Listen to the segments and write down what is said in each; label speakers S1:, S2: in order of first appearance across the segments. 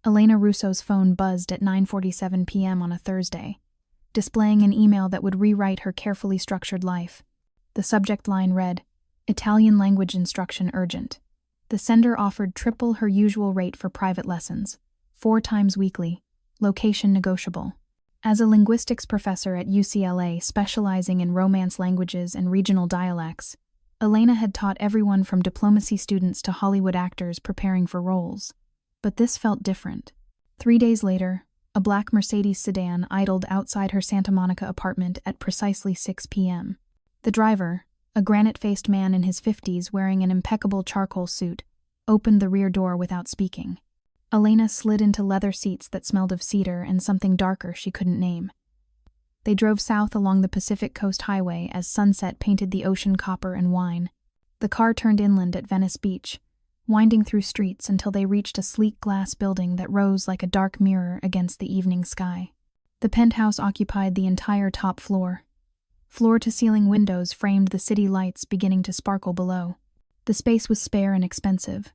S1: Elena Russo's phone buzzed at 9:47 p.m. on a Thursday, displaying an email that would rewrite her carefully structured life. The subject line read, "Italian language instruction urgent." The sender offered triple her usual rate for private lessons, 4 times weekly, location negotiable. As a linguistics professor at UCLA specializing in Romance languages and regional dialects, Elena had taught everyone from diplomacy students to Hollywood actors preparing for roles. But this felt different. 3 days later, a black Mercedes sedan idled outside her Santa Monica apartment at precisely 6 p.m. The driver, a granite-faced man in his 50s wearing an impeccable charcoal suit, opened the rear door without speaking. Elena slid into leather seats that smelled of cedar and something darker she couldn't name. They drove south along the Pacific Coast Highway as sunset painted the ocean copper and wine. The car turned inland at Venice Beach, winding through streets until they reached a sleek glass building that rose like a dark mirror against the evening sky. The penthouse occupied the entire top floor. Floor-to-ceiling windows framed the city lights beginning to sparkle below. The space was spare and expensive.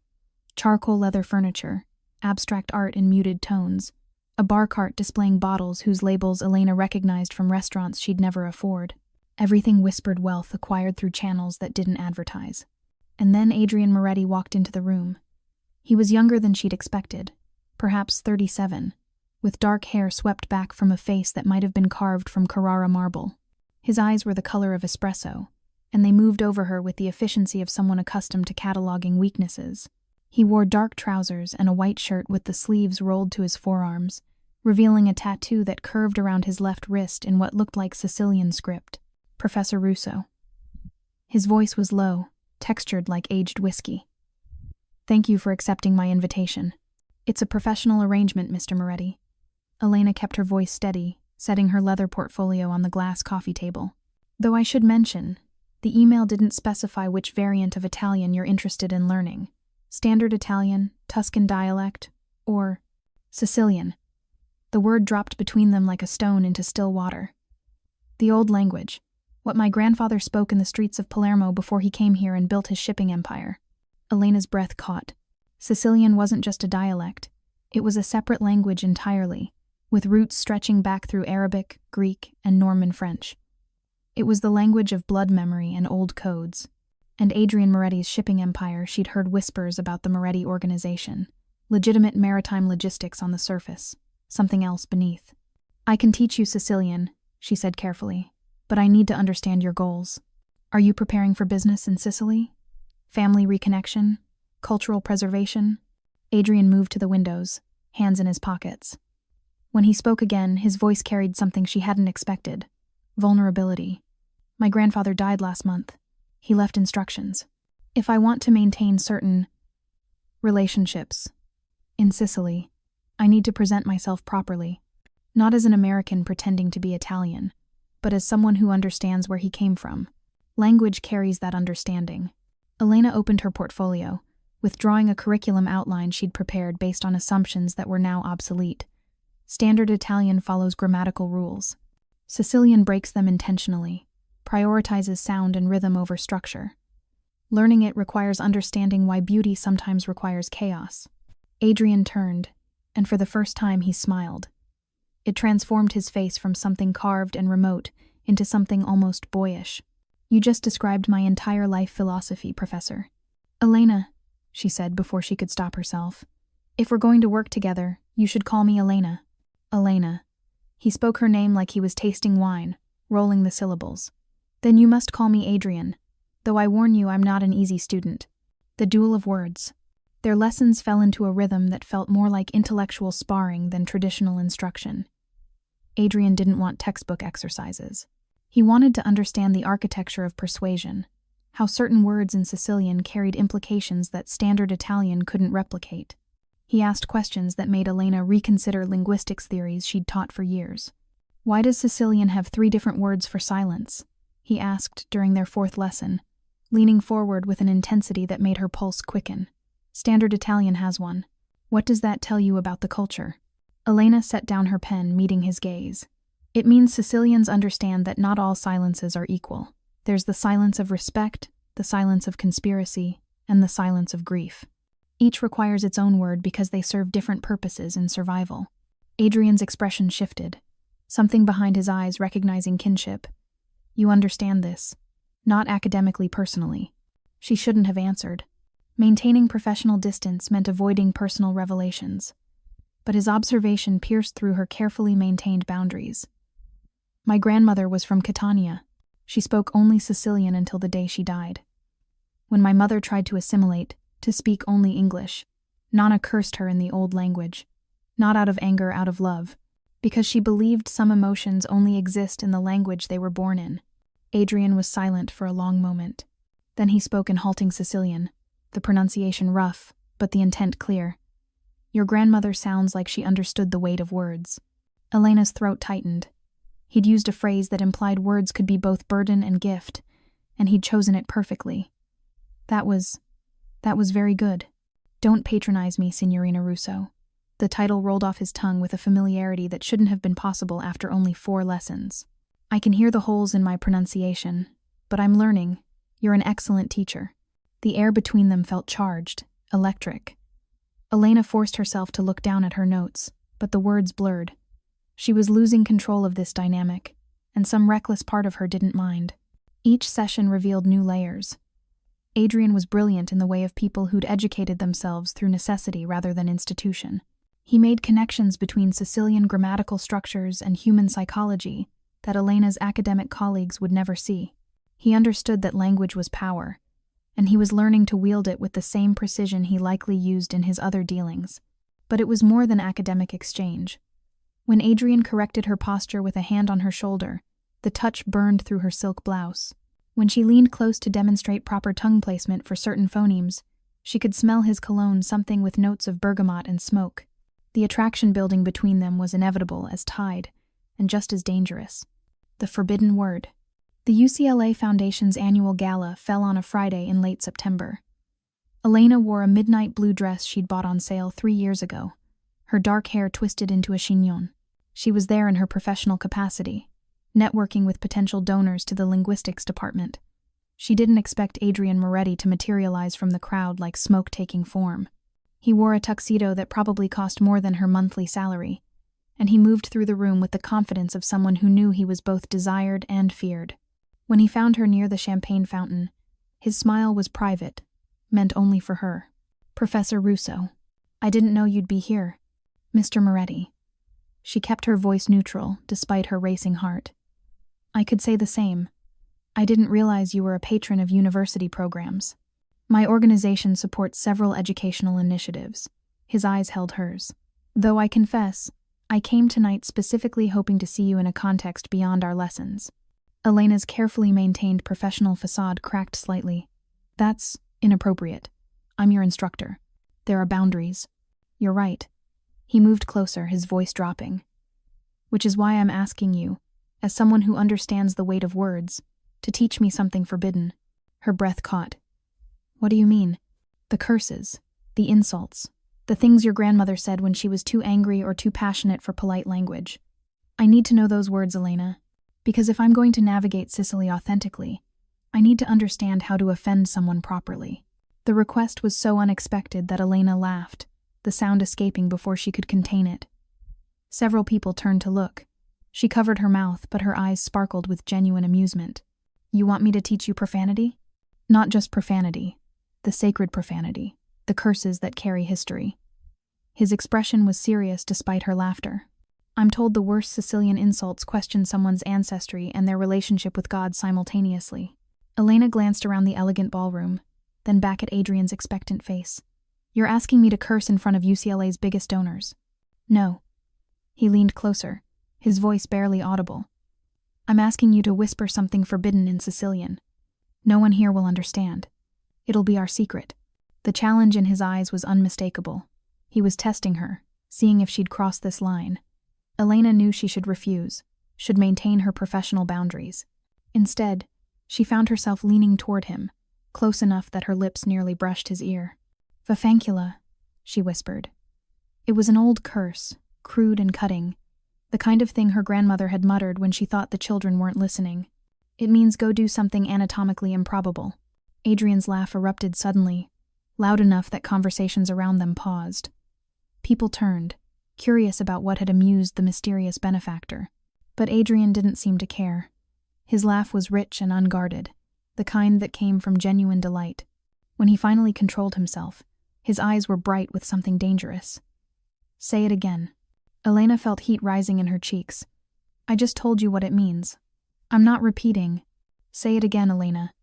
S1: Charcoal leather furniture, abstract art in muted tones, a bar cart displaying bottles whose labels Elena recognized from restaurants she'd never afford. Everything whispered wealth acquired through channels that didn't advertise. And then Adrian Moretti walked into the room. He was younger than she'd expected, perhaps 37, with dark hair swept back from a face that might have been carved from Carrara marble. His eyes were the color of espresso, and they moved over her with the efficiency of someone accustomed to cataloging weaknesses. He wore dark trousers and a white shirt with the sleeves rolled to his forearms, revealing a tattoo that curved around his left wrist in what looked like Sicilian script. Professor Russo. His voice was low, textured like aged whiskey. "Thank you for accepting my invitation. It's a professional arrangement, Mr. Moretti." Elena kept her voice steady, setting her leather portfolio on the glass coffee table. "Though I should mention, the email didn't specify which variant of Italian you're interested in learning. Standard Italian, Tuscan dialect, or Sicilian." The word dropped between them like a stone into still water. "The old language, what my grandfather spoke in the streets of Palermo before he came here and built his shipping empire." Elena's breath caught. Sicilian wasn't just a dialect. It was a separate language entirely, with roots stretching back through Arabic, Greek, and Norman French. It was the language of blood memory and old codes. And Adrian Moretti's shipping empire, she'd heard whispers about the Moretti organization. Legitimate maritime logistics on the surface, something else beneath. "I can teach you Sicilian," she said carefully, "but I need to understand your goals. Are you preparing for business in Sicily? Family reconnection? Cultural preservation?" Adrian moved to the windows, hands in his pockets. When he spoke again, his voice carried something she hadn't expected. Vulnerability. "My grandfather died last month. He left instructions. If I want to maintain certain relationships in Sicily, I need to present myself properly, not as an American pretending to be Italian, but as someone who understands where he came from. Language carries that understanding." Elena opened her portfolio, withdrawing a curriculum outline she'd prepared based on assumptions that were now obsolete. Standard Italian follows grammatical rules. Sicilian breaks them intentionally, prioritizes sound and rhythm over structure. Learning it requires understanding why beauty sometimes requires chaos. Adrian turned, and for the first time he smiled. It transformed his face from something carved and remote into something almost boyish. "You just described my entire life philosophy, Professor." "Elena," she said before she could stop herself. "If we're going to work together, you should call me Elena." "Elena." He spoke her name like he was tasting wine, rolling the syllables. "Then you must call me Adrian, though I warn you I'm not an easy student." The duel of words. Their lessons fell into a rhythm that felt more like intellectual sparring than traditional instruction. Adrian didn't want textbook exercises. He wanted to understand the architecture of persuasion, how certain words in Sicilian carried implications that standard Italian couldn't replicate. He asked questions that made Elena reconsider linguistics theories she'd taught for years. "Why does Sicilian have 3 different words for silence?" he asked during their 4th lesson, leaning forward with an intensity that made her pulse quicken. "Standard Italian has one. What does that tell you about the culture?" Elena set down her pen, meeting his gaze. "It means Sicilians understand that not all silences are equal. There's the silence of respect, the silence of conspiracy, and the silence of grief." Each requires its own word because they serve different purposes in survival. Adrian's expression shifted, something behind his eyes recognizing kinship. You understand this. Not academically, personally. She shouldn't have answered. Maintaining professional distance meant avoiding personal revelations. But his observation pierced through her carefully maintained boundaries. My grandmother was from Catania. She spoke only Sicilian until the day she died. When my mother tried to assimilate, to speak only English, Nana cursed her in the old language. Not out of anger, out of love, because she believed some emotions only exist in the language they were born in. Adrian was silent for a long moment. Then he spoke in halting Sicilian, the pronunciation rough, but the intent clear. Your grandmother sounds like she understood the weight of words. Elena's throat tightened. He'd used a phrase that implied words could be both burden and gift, and he'd chosen it perfectly. That was very good. Don't patronize me, Signorina Russo. The title rolled off his tongue with a familiarity that shouldn't have been possible after only 4 lessons. I can hear the holes in my pronunciation, but I'm learning. You're an excellent teacher. The air between them felt charged, electric. Elena forced herself to look down at her notes, but the words blurred. She was losing control of this dynamic, and some reckless part of her didn't mind. Each session revealed new layers. Adrian was brilliant in the way of people who'd educated themselves through necessity rather than institution. He made connections between Sicilian grammatical structures and human psychology that Elena's academic colleagues would never see. He understood that language was power, and he was learning to wield it with the same precision he likely used in his other dealings. But it was more than academic exchange. When Adrian corrected her posture with a hand on her shoulder, the touch burned through her silk blouse. When she leaned close to demonstrate proper tongue placement for certain phonemes, she could smell his cologne, something with notes of bergamot and smoke. The attraction building between them was inevitable as tide, and just as dangerous. The forbidden word. The UCLA Foundation's annual gala fell on a Friday in late September. Elena wore a midnight blue dress she'd bought on sale 3 years ago, her dark hair twisted into a chignon. She was there in her professional capacity, networking with potential donors to the linguistics department. She didn't expect Adrian Moretti to materialize from the crowd like smoke taking form. He wore a tuxedo that probably cost more than her monthly salary, and he moved through the room with the confidence of someone who knew he was both desired and feared. When he found her near the champagne fountain, his smile was private, meant only for her. Professor Russo, I didn't know you'd be here. Mr. Moretti. She kept her voice neutral, despite her racing heart. I could say the same. I didn't realize you were a patron of university programs. My organization supports several educational initiatives. His eyes held hers. Though I confess, I came tonight specifically hoping to see you in a context beyond our lessons. Elena's carefully maintained professional facade cracked slightly. That's inappropriate. I'm your instructor. There are boundaries. You're right. He moved closer, his voice dropping. Which is why I'm asking you, as someone who understands the weight of words, to teach me something forbidden. Her breath caught. What do you mean? The curses, the insults, the things your grandmother said when she was too angry or too passionate for polite language. I need to know those words, Elena, because if I'm going to navigate Sicily authentically, I need to understand how to offend someone properly. The request was so unexpected that Elena laughed, the sound escaping before she could contain it. Several people turned to look. She covered her mouth, but her eyes sparkled with genuine amusement. You want me to teach you profanity? Not just profanity. The sacred profanity, the curses that carry history. His expression was serious despite her laughter. I'm told the worst Sicilian insults question someone's ancestry and their relationship with God simultaneously. Elena glanced around the elegant ballroom, then back at Adrian's expectant face. You're asking me to curse in front of UCLA's biggest donors? No. He leaned closer, his voice barely audible. I'm asking you to whisper something forbidden in Sicilian. No one here will understand. It'll be our secret. The challenge in his eyes was unmistakable. He was testing her, seeing if she'd cross this line. Elena knew she should refuse, should maintain her professional boundaries. Instead, she found herself leaning toward him, close enough that her lips nearly brushed his ear. Vafancula, she whispered. It was an old curse, crude and cutting, the kind of thing her grandmother had muttered when she thought the children weren't listening. It means go do something anatomically improbable. Adrian's laugh erupted suddenly, loud enough that conversations around them paused. People turned, curious about what had amused the mysterious benefactor. But Adrian didn't seem to care. His laugh was rich and unguarded, the kind that came from genuine delight. When he finally controlled himself, his eyes were bright with something dangerous. "Say it again." Elena felt heat rising in her cheeks. "I just told you what it means. I'm not repeating." "Say it again, Elena.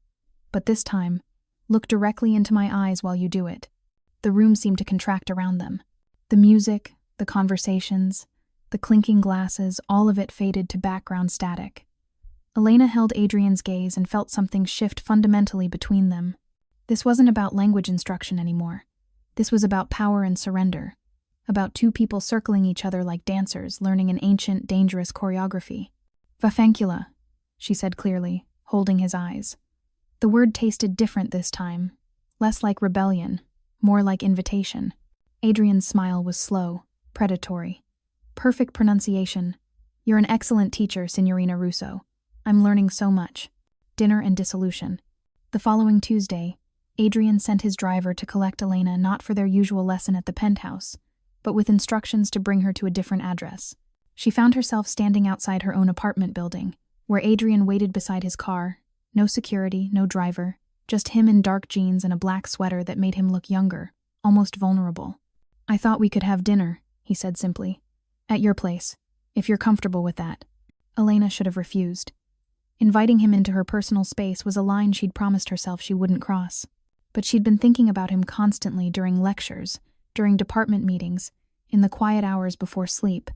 S1: But this time, look directly into my eyes while you do it." The room seemed to contract around them. The music, the conversations, the clinking glasses, all of it faded to background static. Elena held Adrian's gaze and felt something shift fundamentally between them. This wasn't about language instruction anymore. This was about power and surrender. About two people circling each other like dancers, learning an ancient, dangerous choreography. "Vafankula," she said clearly, holding his eyes. The word tasted different this time, less like rebellion, more like invitation. Adrian's smile was slow, predatory. "Perfect pronunciation. You're an excellent teacher, Signorina Russo. I'm learning so much." Dinner and dissolution. The following Tuesday, Adrian sent his driver to collect Elena not for their usual lesson at the penthouse, but with instructions to bring her to a different address. She found herself standing outside her own apartment building, where Adrian waited beside his car. No security, no driver, just him in dark jeans and a black sweater that made him look younger, almost vulnerable. "I thought we could have dinner," he said simply. "At your place, if you're comfortable with that." Elena should have refused. Inviting him into her personal space was a line she'd promised herself she wouldn't cross. But she'd been thinking about him constantly during lectures, during department meetings, in the quiet hours before sleep,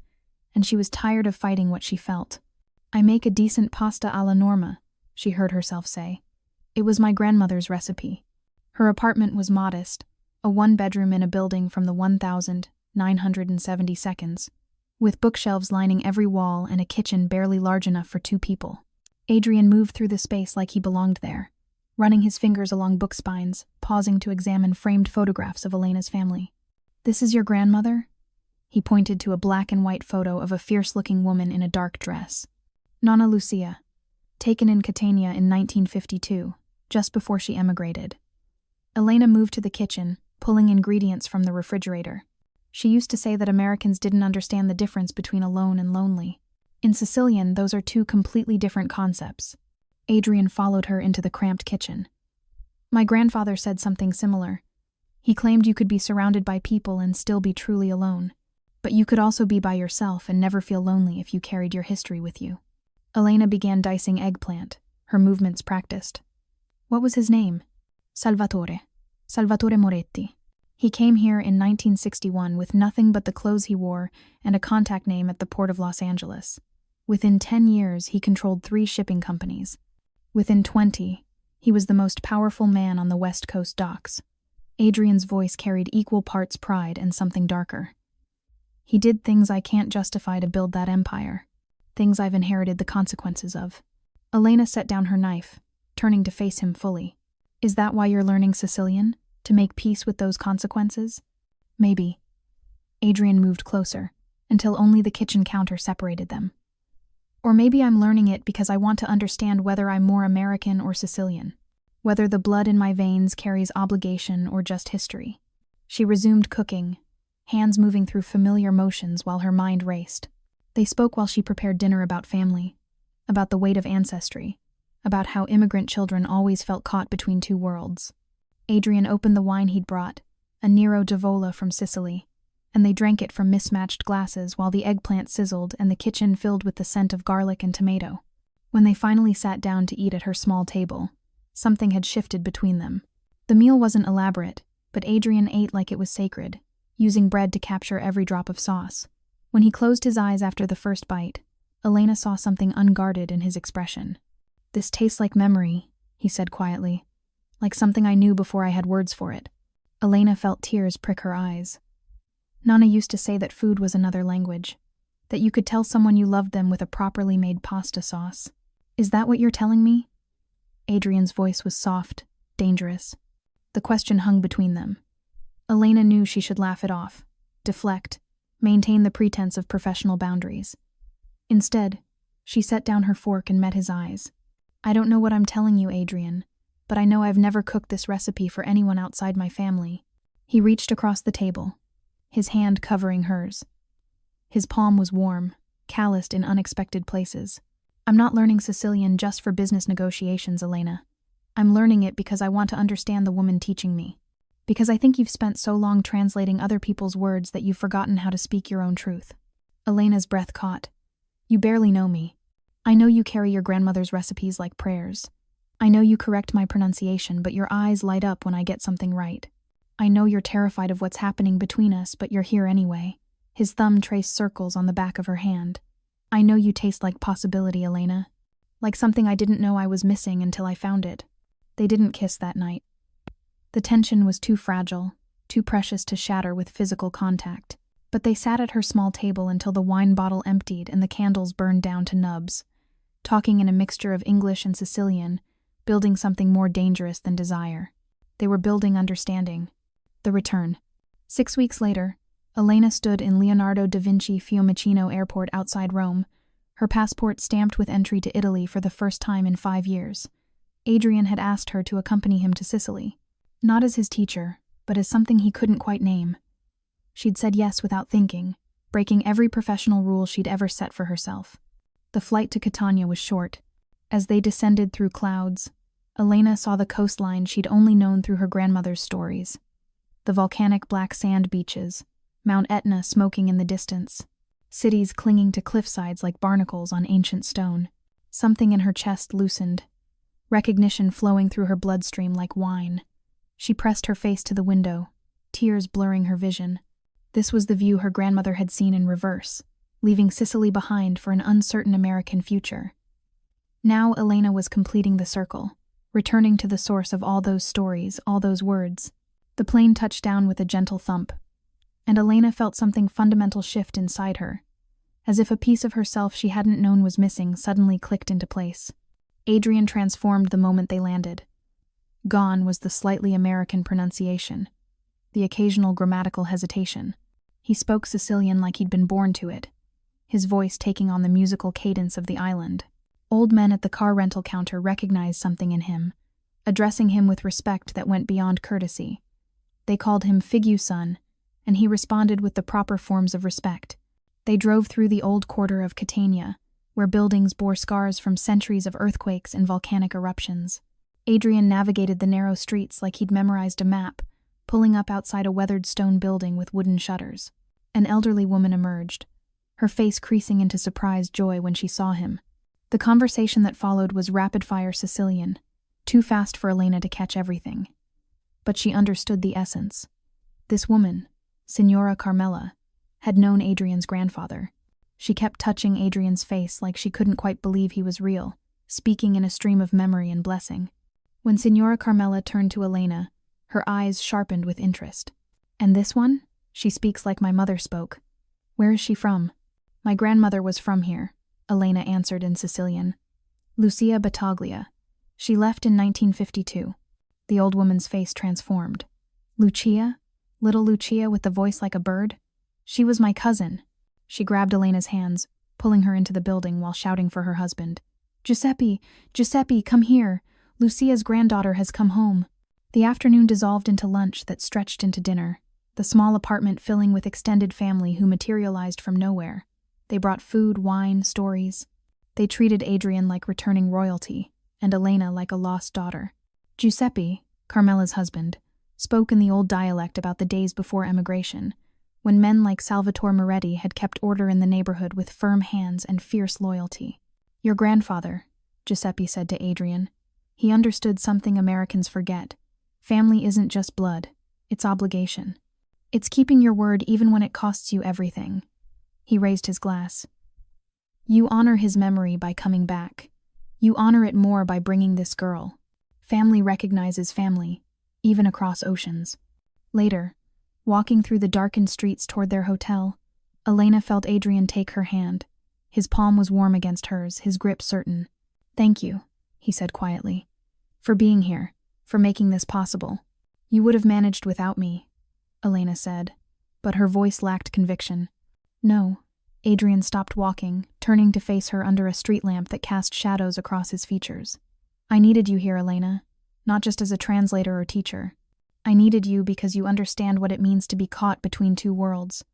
S1: and she was tired of fighting what she felt. "I make a decent pasta alla norma," she heard herself say. It was my grandmother's recipe. Her apartment was modest, a one-bedroom in a building from the 1972, with bookshelves lining every wall and a kitchen barely large enough for two people. Adrian moved through the space like he belonged there, running his fingers along book spines, pausing to examine framed photographs of Elena's family. "This is your grandmother?" He pointed to a black and white photo of a fierce-looking woman in a dark dress. "Nonna Lucia, taken in Catania in 1952, just before she emigrated." Elena moved to the kitchen, pulling ingredients from the refrigerator. She used to say that Americans didn't understand the difference between alone and lonely. In Sicilian, those are two completely different concepts. Adrian followed her into the cramped kitchen. "My grandfather said something similar. He claimed you could be surrounded by people and still be truly alone. But you could also be by yourself and never feel lonely if you carried your history with you." Elena began dicing eggplant, her movements practiced. "What was his name?" "Salvatore. Salvatore Moretti. He came here in 1961 with nothing but the clothes he wore and a contact name at the port of Los Angeles. Within 10 years, he controlled 3 shipping companies. Within 20, he was the most powerful man on the West Coast docks." Adrian's voice carried equal parts pride and something darker. "He did things I can't justify to build that empire. Things I've inherited the consequences of." Elena set down her knife, turning to face him fully. "Is that why you're learning Sicilian? To make peace with those consequences?" "Maybe." Adrian moved closer, until only the kitchen counter separated them. "Or maybe I'm learning it because I want to understand whether I'm more American or Sicilian. Whether the blood in my veins carries obligation or just history." She resumed cooking, hands moving through familiar motions while her mind raced. They spoke while she prepared dinner about family, about the weight of ancestry, about how immigrant children always felt caught between two worlds. Adrian opened the wine he'd brought, a Nero d'Avola from Sicily, and they drank it from mismatched glasses while the eggplant sizzled and the kitchen filled with the scent of garlic and tomato. When they finally sat down to eat at her small table, something had shifted between them. The meal wasn't elaborate, but Adrian ate like it was sacred, using bread to capture every drop of sauce. When he closed his eyes after the first bite, Elena saw something unguarded in his expression. "This tastes like memory," he said quietly. "Like something I knew before I had words for it." Elena felt tears prick her eyes. "Nana used to say that food was another language, that you could tell someone you loved them with a properly made pasta sauce. Is that what you're telling me?" Adrian's voice was soft, dangerous. The question hung between them. Elena knew she should laugh it off, deflect, maintain the pretense of professional boundaries. Instead, she set down her fork and met his eyes. "I don't know what I'm telling you, Adrian, but I know I've never cooked this recipe for anyone outside my family." He reached across the table, his hand covering hers. His palm was warm, calloused in unexpected places. "I'm not learning Sicilian just for business negotiations, Elena. I'm learning it because I want to understand the woman teaching me. Because I think you've spent so long translating other people's words that you've forgotten how to speak your own truth." Elena's breath caught. "You barely know me. I know you carry your grandmother's recipes like prayers. I know you correct my pronunciation, but your eyes light up when I get something right. I know you're terrified of what's happening between us, but you're here anyway." His thumb traced circles on the back of her hand. "I know you taste like possibility, Elena. Like something I didn't know I was missing until I found it." They didn't kiss that night. The tension was too fragile, too precious to shatter with physical contact. But they sat at her small table until the wine bottle emptied and the candles burned down to nubs, talking in a mixture of English and Sicilian, building something more dangerous than desire. They were building understanding. The return. 6 weeks later, Elena stood in Leonardo da Vinci Fiumicino Airport outside Rome, her passport stamped with entry to Italy for the first time in 5 years. Adrian had asked her to accompany him to Sicily, not as his teacher, but as something he couldn't quite name. She'd said yes without thinking, breaking every professional rule she'd ever set for herself. The flight to Catania was short. As they descended through clouds, Elena saw the coastline she'd only known through her grandmother's stories. The volcanic black sand beaches, Mount Etna smoking in the distance, cities clinging to cliffsides like barnacles on ancient stone. Something in her chest loosened, recognition flowing through her bloodstream like wine. She pressed her face to the window, tears blurring her vision. This was the view her grandmother had seen in reverse, leaving Sicily behind for an uncertain American future. Now Elena was completing the circle, returning to the source of all those stories, all those words. The plane touched down with a gentle thump, and Elena felt something fundamental shift inside her, as if a piece of herself she hadn't known was missing suddenly clicked into place. Adrian transformed the moment they landed. Gone was the slightly American pronunciation, the occasional grammatical hesitation. He spoke Sicilian like he'd been born to it, his voice taking on the musical cadence of the island. Old men at the car rental counter recognized something in him, addressing him with respect that went beyond courtesy. They called him Figu son, and he responded with the proper forms of respect. They drove through the old quarter of Catania, where buildings bore scars from centuries of earthquakes and volcanic eruptions. Adrian navigated the narrow streets like he'd memorized a map, pulling up outside a weathered stone building with wooden shutters. An elderly woman emerged, her face creasing into surprised joy when she saw him. The conversation that followed was rapid-fire Sicilian, too fast for Elena to catch everything. But she understood the essence. This woman, Signora Carmela, had known Adrian's grandfather. She kept touching Adrian's face like she couldn't quite believe he was real, speaking in a stream of memory and blessing. When Signora Carmela turned to Elena, her eyes sharpened with interest. "And this one? She speaks like my mother spoke. Where is she from?" "My grandmother was from here," Elena answered in Sicilian. "Lucia Battaglia. She left in 1952. The old woman's face transformed. "Lucia? Little Lucia with the voice like a bird? She was my cousin." She grabbed Elena's hands, pulling her into the building while shouting for her husband. Giuseppe, come here. Lucia's granddaughter has come home." The afternoon dissolved into lunch that stretched into dinner, the small apartment filling with extended family who materialized from nowhere. They brought food, wine, stories. They treated Adrian like returning royalty, and Elena like a lost daughter. Giuseppe, Carmela's husband, spoke in the old dialect about the days before emigration, when men like Salvatore Moretti had kept order in the neighborhood with firm hands and fierce loyalty. "Your grandfather," Giuseppe said to Adrian. He understood something Americans forget. Family isn't just blood, it's obligation. It's keeping your word even when it costs you everything. He raised his glass. "You honor his memory by coming back. You honor it more by bringing this girl. Family recognizes family, even across oceans." Later, walking through the darkened streets toward their hotel, Elena felt Adrian take her hand. His palm was warm against hers, his grip certain. "Thank you," he said quietly, "for being here, for making this possible." "You would have managed without me," Elena said, but her voice lacked conviction. "No." Adrian stopped walking, turning to face her under a street lamp that cast shadows across his features. "I needed you here, Elena. not just as a translator or teacher. I needed you because you understand what it means to be caught between two worlds.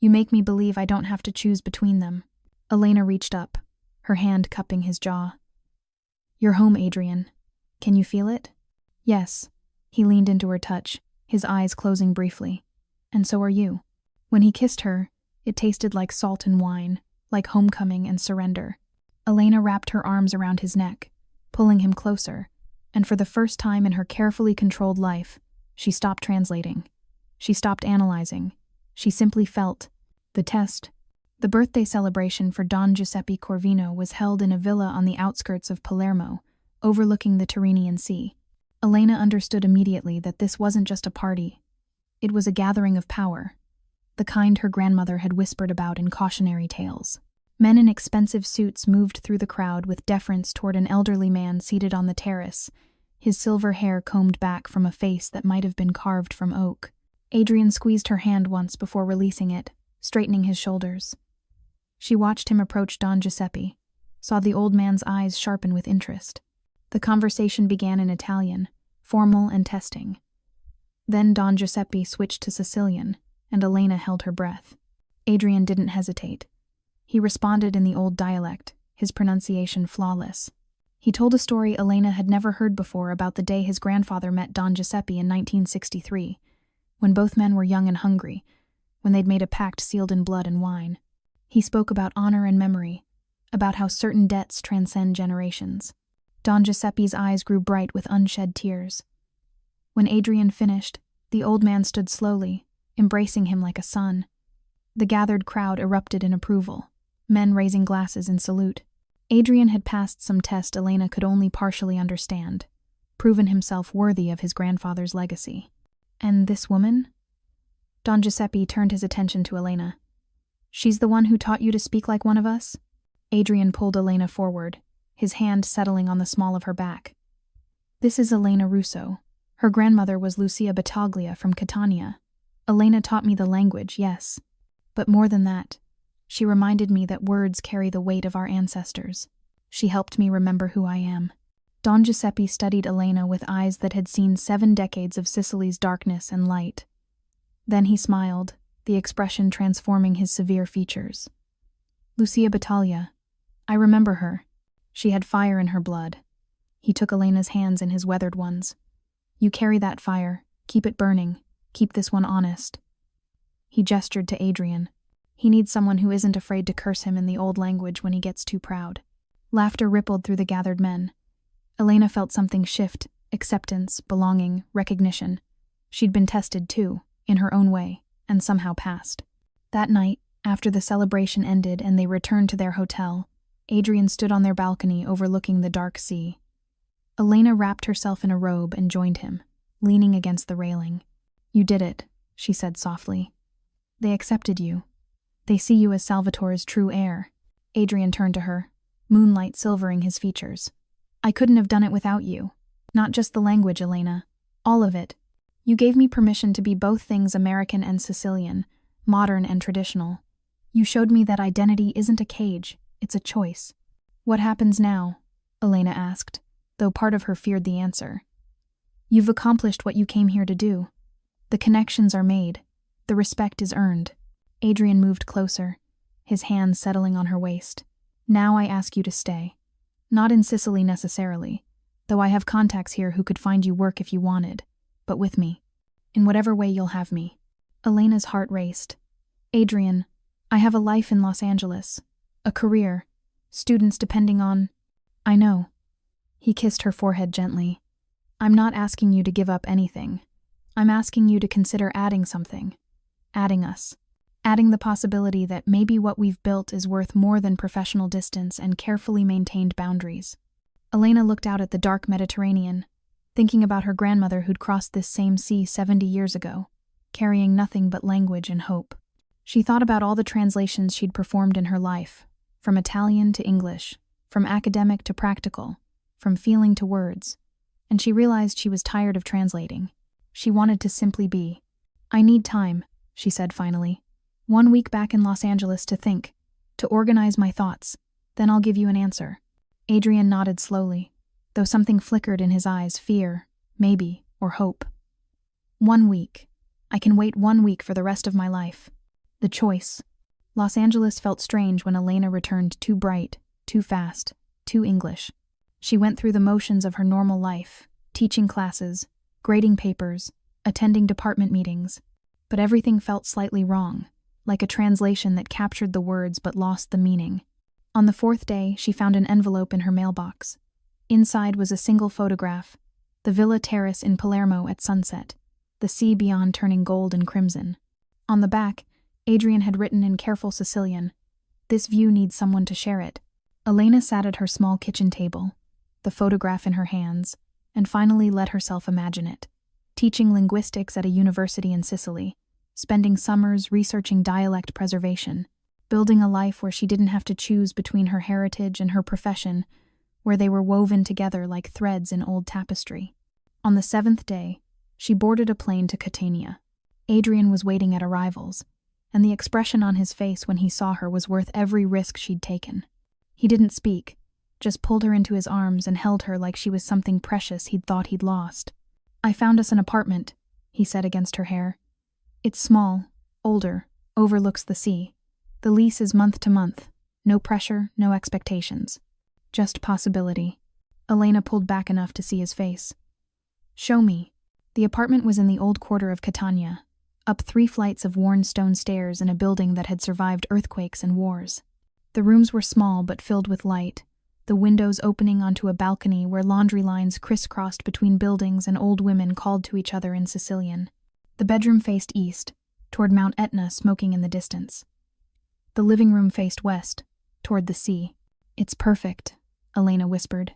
S1: You make me believe I don't have to choose between them." Elena reached up, her hand cupping his jaw. "You're home, Adrian. Can you feel it?" "Yes." He leaned into her touch, his eyes closing briefly. "And so are you." When he kissed her, it tasted like salt and wine, like homecoming and surrender. Elena wrapped her arms around his neck, pulling him closer, and for the first time in her carefully controlled life, she stopped translating. She stopped analyzing. She simply felt. The test. The birthday celebration for Don Giuseppe Corvino was held in a villa on the outskirts of Palermo, overlooking the Tyrrhenian Sea. Elena understood immediately that this wasn't just a party. It was a gathering of power, the kind her grandmother had whispered about in cautionary tales. Men in expensive suits moved through the crowd with deference toward an elderly man seated on the terrace, his silver hair combed back from a face that might have been carved from oak. Adrian squeezed her hand once before releasing it, straightening his shoulders. She watched him approach Don Giuseppe, saw the old man's eyes sharpen with interest. The conversation began in Italian, formal and testing. Then Don Giuseppe switched to Sicilian, and Elena held her breath. Adrian didn't hesitate. He responded in the old dialect, his pronunciation flawless. He told a story Elena had never heard before about the day his grandfather met Don Giuseppe in 1963, when both men were young and hungry, when they'd made a pact sealed in blood and wine. He spoke about honor and memory, about how certain debts transcend generations. Don Giuseppe's eyes grew bright with unshed tears. When Adrian finished, the old man stood slowly, embracing him like a son. The gathered crowd erupted in approval, men raising glasses in salute. Adrian had passed some test Elena could only partially understand, proven himself worthy of his grandfather's legacy. And this woman? Don Giuseppe turned his attention to Elena. "She's the one who taught you to speak like one of us?" Adrian pulled Elena forward, his hand settling on the small of her back. "This is Elena Russo. Her grandmother was Lucia Battaglia from Catania. Elena taught me the language, yes. But more than that, she reminded me that words carry the weight of our ancestors. She helped me remember who I am." Don Giuseppe studied Elena with eyes that had seen 7 decades of Sicily's darkness and light. Then he smiled, the expression transforming his severe features. "Lucia Battaglia. I remember her. She had fire in her blood." He took Elena's hands in his weathered ones. "You carry that fire. Keep it burning. Keep this one honest." He gestured to Adrian. He needs someone who isn't afraid to curse him in the old language when he gets too proud. Laughter rippled through the gathered men. Elena felt something shift, acceptance, belonging, recognition. She'd been tested too, in her own way, and somehow passed. That night, after the celebration ended and they returned to their hotel, Adrian stood on their balcony overlooking the dark sea. Elena wrapped herself in a robe and joined him, leaning against the railing. "You did it," she said softly. "They accepted you. They see you as Salvatore's true heir." Adrian turned to her, moonlight silvering his features. "I couldn't have done it without you. Not just the language, Elena. All of it. You gave me permission to be both things American and Sicilian, modern and traditional. You showed me that identity isn't a cage, it's a choice." "What happens now?" Elena asked, though part of her feared the answer. "You've accomplished what you came here to do. The connections are made. The respect is earned." Adrian moved closer, his hands settling on her waist. "Now I ask you to stay. Not in Sicily necessarily, though I have contacts here who could find you work if you wanted, but with me. In whatever way you'll have me." Elena's heart raced. "Adrian, I have a life in Los Angeles, a career, students depending on—" "I know." He kissed her forehead gently. "I'm not asking you to give up anything. I'm asking you to consider adding something. Adding us. Adding the possibility that maybe what we've built is worth more than professional distance and carefully maintained boundaries." Elena looked out at the dark Mediterranean, thinking about her grandmother who'd crossed this same sea 70 years ago, carrying nothing but language and hope. She thought about all the translations she'd performed in her life, from Italian to English, from academic to practical, from feeling to words, and she realized she was tired of translating. She wanted to simply be. "I need time," she said finally. "1 week back in Los Angeles to think, to organize my thoughts, then I'll give you an answer." Adrian nodded slowly, though something flickered in his eyes, fear, maybe, or hope. 1 week. I can wait 1 week for the rest of my life. The choice. Los Angeles felt strange when Elena returned too bright, too fast, too English. She went through the motions of her normal life, teaching classes, grading papers, attending department meetings, but everything felt slightly wrong, like a translation that captured the words but lost the meaning. On the 4th day, she found an envelope in her mailbox. Inside was a single photograph, the villa terrace in Palermo at sunset, the sea beyond turning gold and crimson. On the back, Adrian had written in careful Sicilian, "This view needs someone to share it." Elena sat at her small kitchen table, the photograph in her hands, and finally let herself imagine it. Teaching linguistics at a university in Sicily, spending summers researching dialect preservation, building a life where she didn't have to choose between her heritage and her profession, where they were woven together like threads in old tapestry. On the 7th day, she boarded a plane to Catania. Adrian was waiting at arrivals, and the expression on his face when he saw her was worth every risk she'd taken. He didn't speak, just pulled her into his arms and held her like she was something precious he'd thought he'd lost. "I found us an apartment," he said against her hair. "It's small, older, overlooks the sea. The lease is month to month. No pressure, no expectations. Just possibility." Elena pulled back enough to see his face. "Show me." The apartment was in the old quarter of Catania, up 3 flights of worn stone stairs in a building that had survived earthquakes and wars. The rooms were small but filled with light, the windows opening onto a balcony where laundry lines crisscrossed between buildings and old women called to each other in Sicilian. The bedroom faced east, toward Mount Etna smoking in the distance. The living room faced west, toward the sea. "It's perfect," Elena whispered.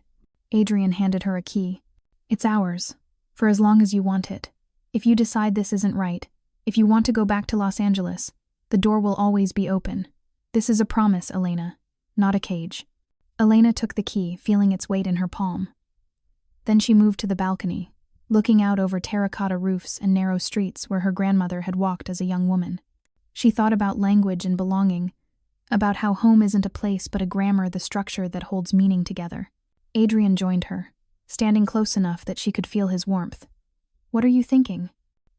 S1: Adrian handed her a key. "It's ours, for as long as you want it. If you decide this isn't right, if you want to go back to Los Angeles, the door will always be open. This is a promise, Elena, not a cage." Elena took the key, feeling its weight in her palm. Then she moved to the balcony, looking out over terracotta roofs and narrow streets where her grandmother had walked as a young woman. She thought about language and belonging, about how home isn't a place but a grammar, the structure that holds meaning together. Adrian joined her, standing close enough that she could feel his warmth. "What are you thinking?"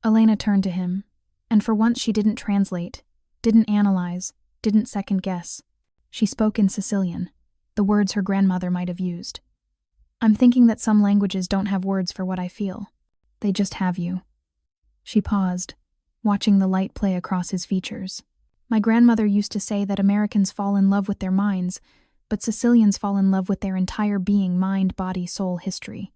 S1: Elena turned to him, and for once she didn't translate, didn't analyze, didn't second-guess. She spoke in Sicilian, the words her grandmother might have used. "I'm thinking that some languages don't have words for what I feel. They just have you." She paused, watching the light play across his features. "My grandmother used to say that Americans fall in love with their minds, but Sicilians fall in love with their entire being, mind, body, soul, history.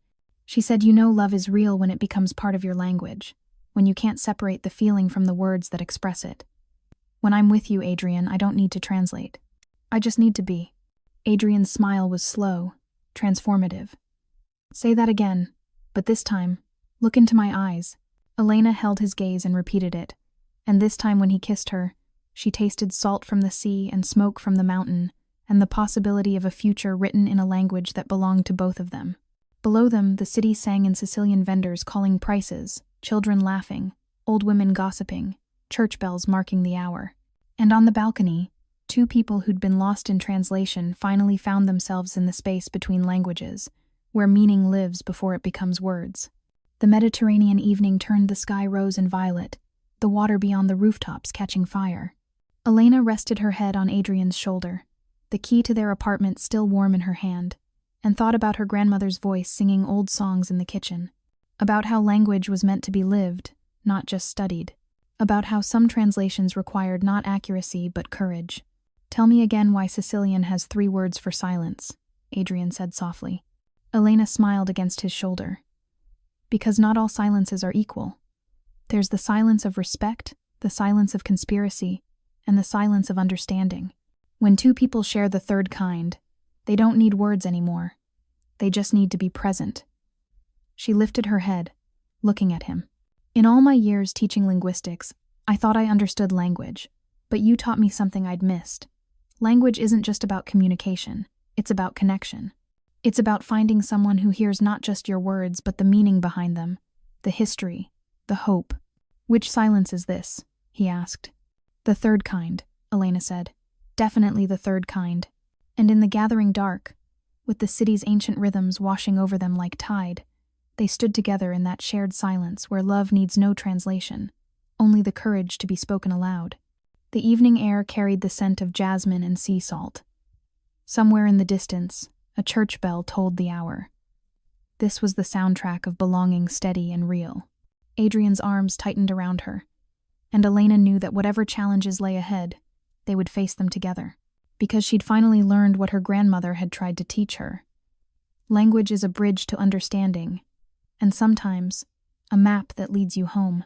S1: She said you know love is real when it becomes part of your language, when you can't separate the feeling from the words that express it. When I'm with you, Adrian, I don't need to translate. I just need to be." Adrian's smile was slow, transformative. "Say that again, but this time, look into my eyes." Elena held his gaze and repeated it, and this time when he kissed her, she tasted salt from the sea and smoke from the mountain, and the possibility of a future written in a language that belonged to both of them. Below them, the city sang in Sicilian vendors calling prices, children laughing, old women gossiping, church bells marking the hour. And on the balcony, 2 people who'd been lost in translation finally found themselves in the space between languages, where meaning lives before it becomes words. The Mediterranean evening turned the sky rose and violet, the water beyond the rooftops catching fire. Elena rested her head on Adrian's shoulder, the key to their apartment still warm in her hand, and thought about her grandmother's voice singing old songs in the kitchen, about how language was meant to be lived, not just studied, about how some translations required not accuracy but courage. "Tell me again why Sicilian has 3 words for silence," Adrian said softly. Elena smiled against his shoulder. "Because not all silences are equal. There's the silence of respect, the silence of conspiracy, and the silence of understanding. When 2 people share the 3rd kind, they don't need words anymore. They just need to be present." She lifted her head, looking at him. "In all my years teaching linguistics, I thought I understood language, but you taught me something I'd missed. Language isn't just about communication, it's about connection. It's about finding someone who hears not just your words but the meaning behind them, the history, the hope." "Which silence is this?" he asked. "The 3rd kind," Elena said. "Definitely the 3rd kind." And in the gathering dark, with the city's ancient rhythms washing over them like tide, They stood together in that shared silence where love needs no translation, only the courage to be spoken aloud. The evening air carried the scent of jasmine and sea salt. Somewhere in the distance, a church bell tolled the hour. This was the soundtrack of belonging steady and real. Adrian's arms tightened around her, and Elena knew that whatever challenges lay ahead, they would face them together, because she'd finally learned what her grandmother had tried to teach her. Language is a bridge to understanding, and sometimes a map that leads you home.